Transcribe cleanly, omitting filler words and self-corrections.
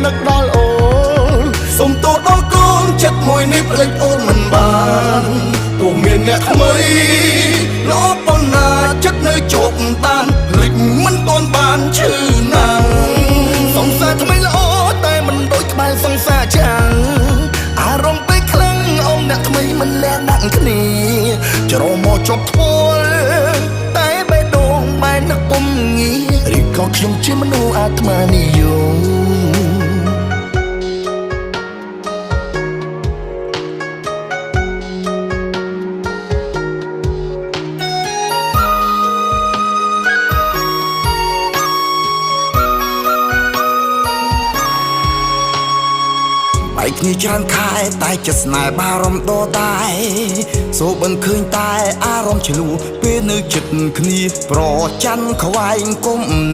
នឹកដល់អូនសុំទោសដល់កូនចិត្តមួយនេះភ្លេចអូនមិនបានទោះមានអ្នកថ្មីលោកប៉ុណ្ណាចិត្តនៅជាប់តានភ្លេចមិនទាន់បានឈឺណាស់សង្សារថ្មីល្អតែមិនដូចក្បែរសង្សារចាំងអារម្មណ៍ពេលខ្លាំងអូនអ្នកថ្មីមិនលះដាក់គ្នាច្រមកជាប់ធ្វើតែបេះដូងបែរនឹកពុំងារឬក៏ខ្ញុំជាមនុស្សអាត្មានិយមឯគ្នាច្រើនខែតែចិត្តស្នេហ៍បារម្ភដដែលសូបិនឃើញតែអារម្មណ៍ឆ្លួពេលនៅចិត្តគ្នាប្រច័ណ្ឌខ្វែងគុំ